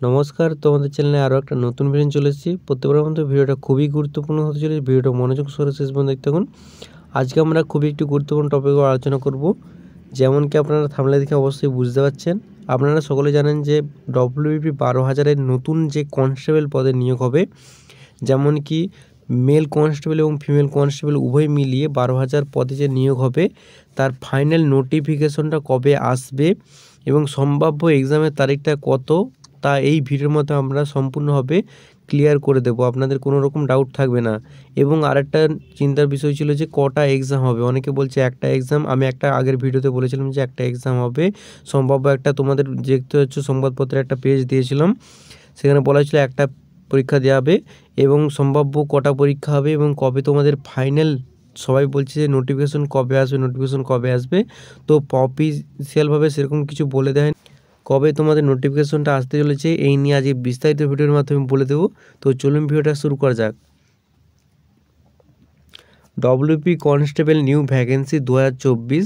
নমস্কার, তোমাদের চ্যানেলে আরও একটা নতুন ভিডিও চলে এসেছি। প্রত্যেকবার মতো ভিডিওটা খুবই গুরুত্বপূর্ণ হতে চলেছে। ভিডিওটা মনোযোগ সহকারে শেষ পর্যন্ত দেখতে থাকুন। আজকে আমরা খুবই একটি গুরুত্বপূর্ণ টপিক আলোচনা করব। যেমন কি আপনারা থাম্বনেল দেখে অবশ্যই বুঝতে পারছেন, আপনারা সকলে জানেন যে ডব্লিউপি 12,000-এর নতুন যে কনস্টেবল পদে নিয়োগ হবে, যেমন কি মেল কনস্টেবল এবং ফিমেল কনস্টেবল উভয় মিলিয়ে 12,000 পদে যে নিয়োগ হবে, তার ফাইনাল নোটিফিকেশনটা কবে আসবে এবং সম্ভাব্য এক্সামের তারিখটা কত, তা এই ভিডিওর মধ্যে আমরা সম্পূর্ণভাবে ক্লিয়ার করে দেব। আপনাদের কোনো রকম ডাউট থাকবে না। এবং আরেকটা চিন্তার বিষয় ছিল যে কটা এক্সাম হবে। অনেকে বলছে একটা এক্সাম। আমি একটা আগের ভিডিওতে বলেছিলাম যে একটা এক্সাম হবে। সম্ভাব্য একটা, তোমাদের দেখতে হচ্ছে সংবাদপত্রে একটা পেজ দিয়েছিলাম, সেখানে বলা হয়েছিল একটা পরীক্ষা দেওয়া হবে এবং সম্ভাব্য কটা পরীক্ষা হবে এবং কবে তোমাদের ফাইনাল। সবাই বলছে যে নোটিফিকেশন কবে আসবে। তো অফিসিয়ালভাবে সেরকম কিছু বলে দেয় কবে তোমাদের নোটিফিকেশনটা আসতে চলেছে, এই নিয়ে আজকে বিস্তারিত ভিডিওর মাধ্যমে বলে দেবো। তো চলুন ভিডিওটা শুরু করা যাক। ডব্লিউপি কনস্টেবল নিউ ভ্যাকেন্সি 2024,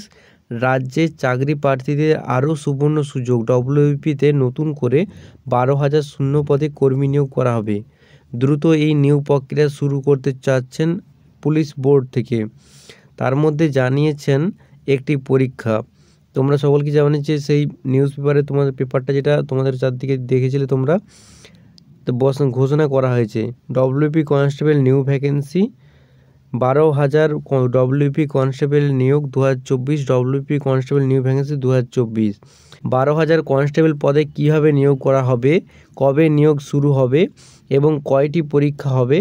রাজ্যে চাকরি প্রার্থীদের আরও সুবর্ণ সুযোগ। ডব্লিউপিতে নতুন করে 12,000 শূন্য পদে কর্মী নিয়োগ করা হবে। দ্রুত এই নিয়োগ প্রক্রিয়া শুরু করতে চাচ্ছেন পুলিশ বোর্ড থেকে। তার মধ্যে জানিয়েছেন একটি পরীক্ষা। তোমরা সকলকে জানো যে সেই নিউজ পেপারে তোমাদের পেপারটা যেটা তোমাদের চারদিকে দেখেছিলে তোমরা, তো ঘোষণা করা হয়েছে WP constable new vacancy 12,000 WP constable নিয়োগ 2024। WP constable new vacancy 2024 12,000 constable পদে কীভাবে নিয়োগ করা হবে, কবে নিয়োগ শুরু হবে এবং কয়টি পরীক্ষা হবে,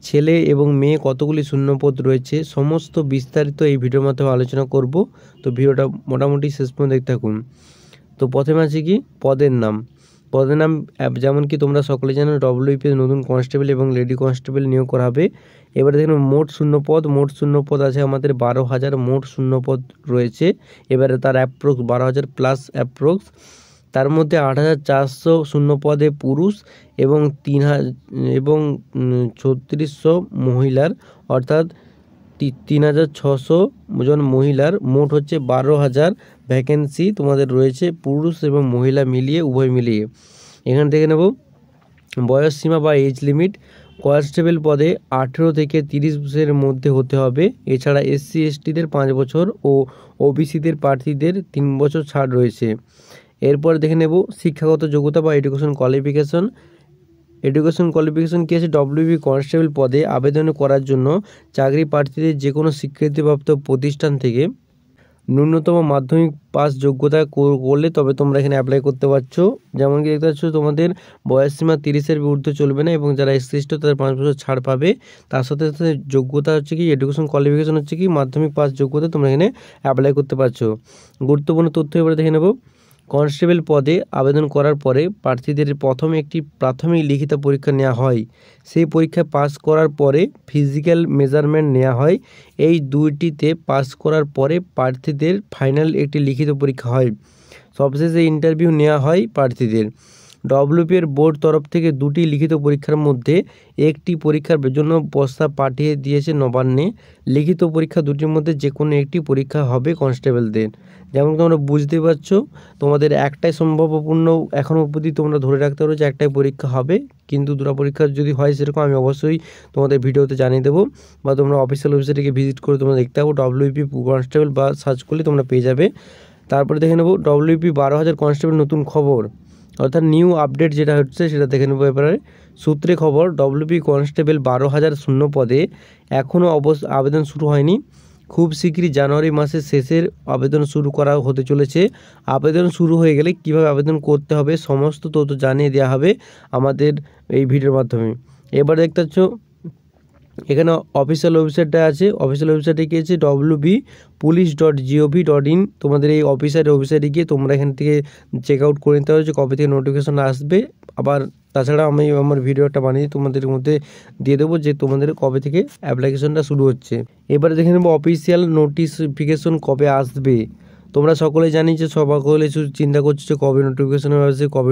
ছেলে এবং মেয়ে কতগুলি শূন্যপদ রয়েছে, সমস্ত বিস্তারিত এই ভিডিওর মাধ্যমে আলোচনা করব। তো ভিডিওটা মোটামুটি শেষ পর্যন্ত দেখতে থাকুন। তো প্রথমে আছে কি পদের নাম। যেমন কি তোমরা সকলে জানো ডব্লিউপি নতুন কনস্টেবল এবং লেডি কনস্টেবল নিয়োগ করা হবে। এবারে দেখুন মোট শূন্যপদ আছে আমাদের 12,000 মোট শূন্যপদ রয়েছে। এবারে তার অ্যাপ্রক্স 12,000 প্লাস অ্যাপ্রক্স। তার মধ্যে 8,400 শূন্যপদে পুরুষ এবং 3,600 মহিলার, অর্থাৎ 3,600 জন মহিলার। মোট হচ্ছে 12,000 ভ্যাকেন্সি তোমাদের রয়েছে, পুরুষ এবং মহিলা মিলিয়ে, উভয় মিলিয়ে। এখান থেকে নেব বয়স সীমা বা এজ লিমিট। কনস্টেবল পদে 18 থেকে 30 বছরের মধ্যে হতে হবে। এছাড়া SC STদের 5 বছর ও OBCদের প্রার্থীদের 3 বছর ছাড় রয়েছে। এরপর দেখে নেব শিক্ষাগত যোগ্যতা বা এডুকেশন কোয়ালিফিকেশন কি আছে। ডব্লিউপি কনস্টেবল পদে আবেদন করার জন্য চাকরি প্রার্থীদের যে কোনো স্বীকৃতিপ্রাপ্ত প্রতিষ্ঠান থেকে ন্যূনতম মাধ্যমিক পাস যোগ্যতা করলে তবে তোমরা এখানে অ্যাপ্লাই করতে পারছো। যেমন কি দেখতে পাচ্ছ তোমাদের বয়স সীমা 30-এর ঊর্ধ্বে চলবে না এবং যারা SC ST তাদের 5 বছর ছাড় পাবে। তার সাথে সাথে যোগ্যতা হচ্ছে কি এডুকেশন কোয়ালিফিকেশন হচ্ছে কি মাধ্যমিক পাস যোগ্যতা তোমরা এখানে অ্যাপ্লাই করতে পারছো। গুরুত্বপূর্ণ তথ্য এবারে দেখে নেব। কনস্টেবল পদে আবেদন করার পরে প্রার্থীদের প্রথমে একটি প্রাথমিক লিখিত পরীক্ষা নেওয়া হয়। সেই পরীক্ষায় পাস করার পরে ফিজিক্যাল মেজারমেন্ট নেওয়া হয়। এই দুইটিতে পাস করার পরে প্রার্থীদের ফাইনাল একটি লিখিত পরীক্ষা হয়। সবশেষে ইন্টারভিউ নেওয়া হয় প্রার্থীদের। ডব্লিউপি এর বোর্ড তরফ থেকে 2টি লিখিত পরীক্ষার মধ্যে একটি পরীক্ষার জন্য প্রস্তাব পাঠিয়ে দিয়েছে নবান্নে। লিখিত পরীক্ষা দুটির মধ্যে যে কোনো একটি পরীক্ষা হবে কনস্টেবলদের। যেমন তোমরা বুঝতে পারছো তোমাদের একটাই সম্ভাবপূর্ণ এখনও অবধি তোমরা ধরে রাখতে পারো যে একটাই পরীক্ষা হবে, কিন্তু দুটো পরীক্ষা যদি হয় সেরকম আমি অবশ্যই তোমাদের ভিডিওতে জানিয়ে দেবো, বা তোমরা অফিসিয়াল ওয়েবসাইটে ভিজিট করে তোমরা দেখতে পাবো ডব্লিউপি কনস্টেবল বা সার্চ করলে তোমরা পেয়ে যাবে। তারপরে দেখে নেব ডব্লিউপি 12,000 কনস্টেবল নতুন খবর, অর্থাৎ নিউ আপডেট যেটা হচ্ছে সেটা দেখে নেবো এবারে। সূত্রে খবর, ডব্লিউপি কনস্টেবল 12,000 শূন্য পদে এখনও আবেদন শুরু হয়নি। খুব শীঘ্রই জানুয়ারি মাসের শেষের আবেদন শুরু করা হতে চলেছে। আবেদন শুরু হয়ে গেলে কীভাবে আবেদন করতে হবে সমস্ত তথ্য জানিয়ে দেওয়া হবে আমাদের এই ভিডিওর মাধ্যমে। এবার দেখতে পাচ্ছ এখানে অফিসিয়াল ওয়েবসাইটটা আছে। অফিসিয়াল ওয়েবসাইটে গিয়েছে www.police.gov.in। তোমাদের এই ওয়েবসাইটে গিয়ে তোমরা এখান থেকে চেক আউট করে নিতে হবে যে কবে থেকে নোটিফিকেশন আসবে। আবার তাছাড়া আমি আমার ভিডিওটা বানিয়ে তোমাদের মধ্যে দিয়ে দেবো যে তোমাদের কবে থেকে অ্যাপ্লিকেশনটা শুরু হচ্ছে। এবারে দেখে নেবো অফিসিয়াল নোটিফিকেশন কবে আসবে। তোমরা সকলেই জানি যে সকলে চিন্তা করছো যে কবে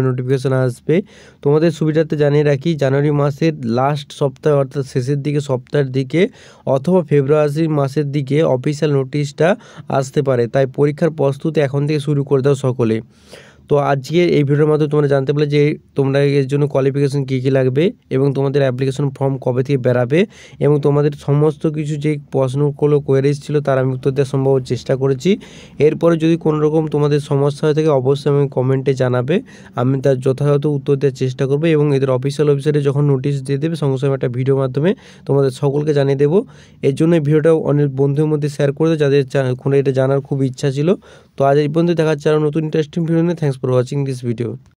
নোটিফিকেশন আসবে। তোমাদের সুবিধার্থে জানিয়ে রাখি জানুয়ারি মাসের লাস্ট সপ্তাহে, অর্থাৎ শেষের দিকে সপ্তাহের দিকে অথবা ফেব্রুয়ারি মাসের দিকে অফিসিয়াল নোটিশটা আসতে পারে। তাই পরীক্ষার প্রস্তুতি এখন থেকে শুরু করে দাও সকলে। তো আজকে এই ভিডিওর মাধ্যমে তোমরা জানতে পারলে যে তোমরা এর জন্য কোয়ালিফিকেশন কী লাগবে এবং তোমাদের অ্যাপ্লিকেশন ফর্ম কবে থেকে বেরাবে এবং তোমাদের সমস্ত কিছু যে প্রশ্নগুলো কোয়েরিজ ছিল তার আমি উত্তর দেওয়ার সম্ভব চেষ্টা করেছি। এরপরে যদি কোনো রকম তোমাদের সমস্যা হয়ে থাকে অবশ্যই আমি কমেন্টে জানাবে, আমি তার যথাযথ উত্তর দেওয়ার চেষ্টা করবো এবং এদের অফিসিয়াল ওয়েবসাইটে যখন নোটিশ দিয়ে দেবে সঙ্গে সঙ্গে একটা ভিডিও মাধ্যমে তোমাদের সকলকে জানিয়ে দেবো। এর জন্য এই ভিডিওটা অনেক বন্ধুদের মধ্যে শেয়ার করে দেবো যাদের কোনো এটা জানার খুব ইচ্ছা ছিল। তো আজ এই পর্যন্ত দেখা যাচ্ছে আরও নতুন ইন্টারেস্টিং ভিডিও নিয়ে। Thanks for watching this video.